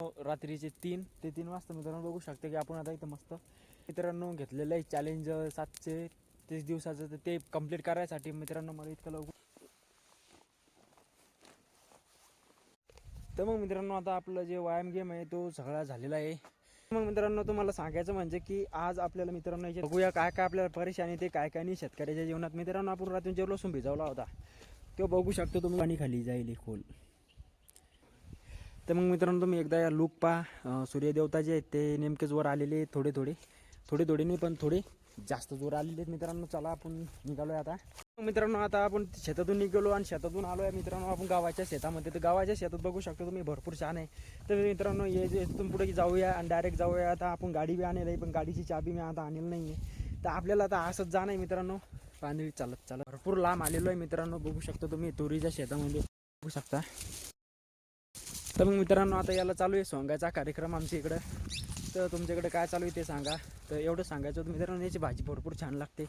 रात्रीचे 3 वाजता मित्रांनो बघू शकता की आपण आता इथं मस्त मित्रांनो घेतलेलं आहे चॅलेंज 730 दिवसाचं. तर ते कंप्लीट करायसाठी मित्रांनो मला इतकं लवकर. तर मग मित्रांनो आता आपलं जे व्यायाम गेम आहे तो सगळा झालेला आहे. मग मित्रांनो तुम्हाला सांगायचं म्हणजे की आज आपल्याला मित्रांनो बघूया काय काय आपल्याला परेशानी ते काय काय नाही शेतकऱ्याच्या जीवनात. मित्रांनो आपण रात्री लसूण भिजवला होता तो बघू शकतो तुम्ही, पाणी खाली जाईल खोल. तर मग मित्रांनो तुम्ही एकदा या लूक पहा. सूर्यदेवता जे आहेत ते नेमकेच वर आलेले थोडे थोडे नाही पण थोडे जास्त जोर आलेले आहेत मित्रांनो. चला आपण निघालो आहे आता. मित्रांनो आता आपण शेतातून निघालो आणि शेतातून आलो आहे मित्रांनो आपण गावाच्या शेतामध्ये. तर गावाच्या शेतात बघू शकतो तुम्ही भरपूर छान आहे. तर मित्रांनो हे जे इथून पुढे जाऊया आणि डायरेक्ट जाऊया. आता आपण गाडी बी आणली आहे पण गाडीची चाबी मी आता आणलेली नाही आहे. तर आपल्याला आता असंच जाणं आहे मित्रांनो, पाणी चालत भरपूर लांब आलेलो आहे मित्रांनो. बघू शकतो तुम्ही तुरीच्या शेतामध्ये बघू शकता. तर मग मित्रांनो आता याला चालू आहे सोंगाचा कार्यक्रम आमच्या इकडं. तर तुमच्याकडे काय चालू आहे ते सांगा. तर एवढं सांगायचं होतं मित्रांनो, याची भाजी भरपूर छान लागते.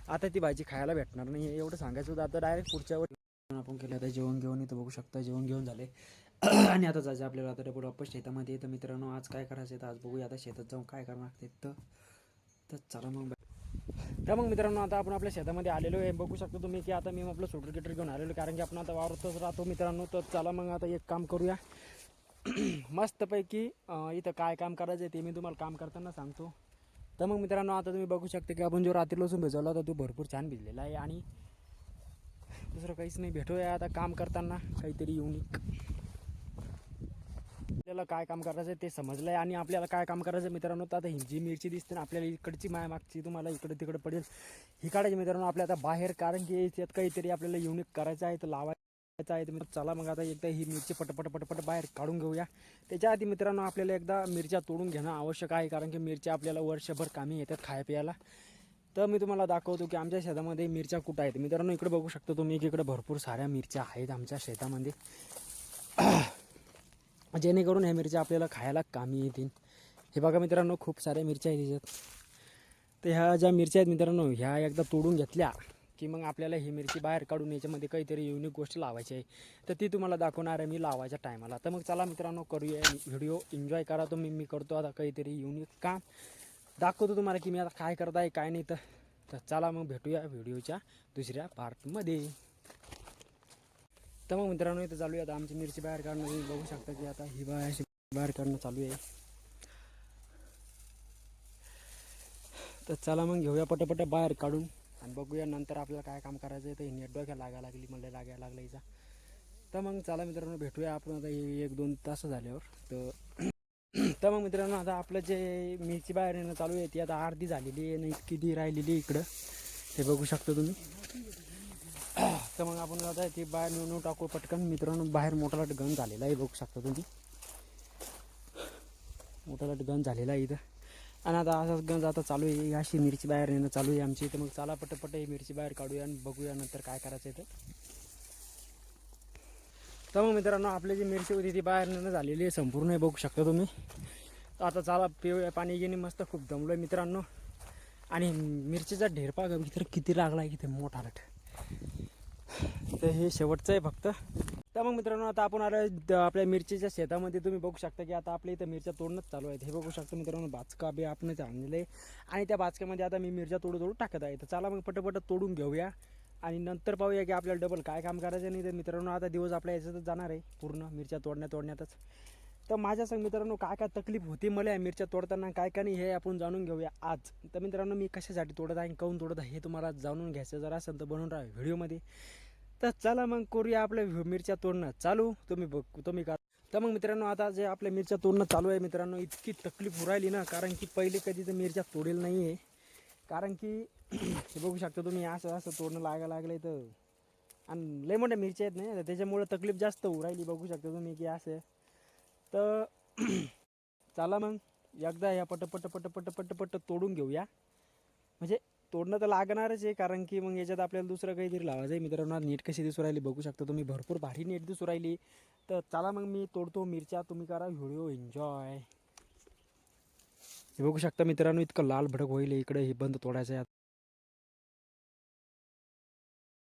आता ती भाजी खायला भेटणार नाही आहे एवढं सांगायचं होतं. आता डायरेक्ट पुढच्यावर आपण केलं. आता जेवण घेऊन इथं बघू शकता जेवण घेऊन झाले आणि आता जायचं आपल्याला आता डबल वापस शेतामध्ये. तर मित्रांनो आज काय करायचं आहे तर आज बघूया आता शेतात जाऊन काय करावं लागते. तर चला मग. तर मग मित्रांनो आता आपण आपल्या शेतामध्ये आलेलो आहे. बघू शकतो तुम्ही की आता मी आपलं स्कूटर गिटर घेऊन आलेलो कारण की आपण आता वावरतच राहतो मित्रांनो. तर चला मग आता एक काम करूया मस्तपैकी. इथं काय काम करायचं आहे ते मी तुम्हाला काम करताना सांगतो. तर मग मित्रांनो आता तुम्ही बघू शकता की आपण जो रात्री लसूण भिजवला होता तो भरपूर छान भिजलेला आहे. आणि दुसरं काहीच नाही. भेटूया आता काम करताना काहीतरी युनिक. आपल्याला काय काम करायचं ते समजलं आहे आणि आपल्याला काय काम करायचं मित्रांनो. तर आता ही जी मिरची दिसते ना आपल्याला इकडची मागची तुम्हाला इकडे तिकडे पडेल ही काढायची मित्रांनो आपल्या आता बाहेर. कारण की त्यात काहीतरी आपल्याला युनिक करायचं आहे तर लावायचं आहे. तर चला मग आता एकदा ही मिरची पटपट बाहेर काढून घेऊया. त्याच्या आधी मित्रांनो आपल्याला एकदा मिरच्या तोडून घेणं आवश्यक आहे कारण की मिरच्या आपल्याला वर्षभर कामी येतात खाया प्यायला. तर मी तुम्हाला दाखवतो की आमच्या शेतामध्ये मिरच्या कुठं आहेत मित्रांनो. इकडे बघू शकतो तुम्ही की इकडे भरपूर साऱ्या मिरच्या आहेत आमच्या शेतामध्ये जेणेकरून ह्या मिरच्या आपल्याला खायला कामी येतील. हे बघा मित्रांनो खूप साऱ्या मिरच्या आहेत त्याच्यात. तर ह्या ज्या मिरच्या आहेत मित्रांनो ह्या एकदा तोडून घेतल्या की मग आपल्याला ही मिरची बाहेर काढून याच्यामध्ये काहीतरी युनिक गोष्ट लावायची आहे. तर ती तुम्हाला दाखवणार आहे मी लावायच्या टायमाला. तर मग चला मित्रांनो करूया व्हिडिओ एन्जॉय करा तुम्ही. मी करतो आता काहीतरी युनिक काम दाखवतो तुम्हाला की मी आता काय करत आहे काय नाही. तर चला मग भेटूया व्हिडिओच्या दुसऱ्या पार्टमध्ये. तर मग मित्रांनो इथं चालू आहे आता आमची मिरची बाहेर काढणं. तुम्ही बघू शकता की आता ही बाहेर काढणं चालू आहे. तर चला मग घेऊया पटपट बाहेर काढून आणि बघूया नंतर आपल्याला काय काम करायचं आहे. तर नेट डोक्याला लागायला लागली मला लागायला लागलं हिचा. तर मग चला मित्रांनो भेटूया आपण आता 1-2 तास झाल्यावर. तर मग मित्रांनो आता आपलं जे मिरची बाहेर येणं चालू आहे ती आता अर्धी झालेली आहे आणि किती राहिलेली इकडं हे बघू शकता तुम्ही. तर मग आपण आता ती बाहेर नेऊन टाकू पटकन मित्रांनो. बाहेर मोठाला गन झालेला आहे बघू शकता तुम्ही. मोठाला गन झालेला आहे इथं आणि आता असाच गंज आता चालू आहे. अशी मिरची बाहेर येणं चालू आहे आमची. तर मग चला पटपट ही मिरची बाहेर काढूया आणि बघूया नंतर काय करायचं आहे. तर मग मित्रांनो आपली जी मिरची होती ती बाहेर नेणं झालेली आहे संपूर्ण. बघू शकता तुम्ही. तर आता चला पिऊया पाणी घेणे. मस्त खूप दमलो आहे मित्रांनो. आणि मिरचीचा ढेरपा तर किती लागला आहे किती मोठा रट. तर हे शेवटचं आहे फक्त. तर मग मित्रांनो आता आपण आलो आपल्या मिरचीच्या शेतामध्ये. तुम्ही बघू शकता की आता आपल्या इथं मिरच्या तोडणंच चालू आहेत. हे बघू शकता मित्रांनो बाचका बी आपणच आणलेलं आहे आणि त्या बाचक्यामध्ये आता मी मिरच्या तोडू टाकत आहे. तर चला मग पटपट तोडून घेऊया आणि नंतर पाहूया की आपल्याला डबल काय काम करायचं नाही. तर मित्रांनो आता दिवस आपल्या याच्यातच जाणार आहे पूर्ण मिरच्या तोडण्यातच. तर माझ्या संग मित्रांनो काय काय तकलीफ होती मला या मिरच्या तोडताना काय काय नाही हे आपण जाणून घेऊया आज. तर मित्रांनो मी कशासाठी तोडत आहे काऊन तोडत आहे हे तुम्हाला जाणून घ्यायचं जर असेल तर बनवून राहा व्हिडिओमध्ये. तर चला मग करूया आपल्या मिरच्या तोडणं चालू. तुम्ही करा. तर मग मित्रांनो आता जे आपल्या मिरच्या तोडणं चालू आहे मित्रांनो इतकी तकलीफ होऊ राहिली ना कारण की पहिले कधी तर मिरच्या तोडेल नाही आहे. कारण की हे बघू शकता तुम्ही असं तोडणं लागलं तर आणि लय मोठ्या मिरच्या आहेत नाही त्याच्यामुळे तकलीफ जास्त होऊ राहिली. बघू शकता तुम्ही की असं. तर चला मग एकदा ह्या पटपट तोडून घेऊया. म्हणजे तोडणं तर लागणारच आहे कारण की मग याच्यात आपल्याला दुसरं काहीतरी लावायचं आहे मित्रांनो. नीट कशी दिसू राहिली बघू शकता तुम्ही. भरपूर भारी नीट दिसू राहिली. तर चला मग मी तोडतो मिरच्या. तुम्ही करा व्हिडिओ एन्जॉय. हे बघू शकता मित्रांनो इतकं लाल भडक होईल इकडे. हे बंद तोडायचं आहे.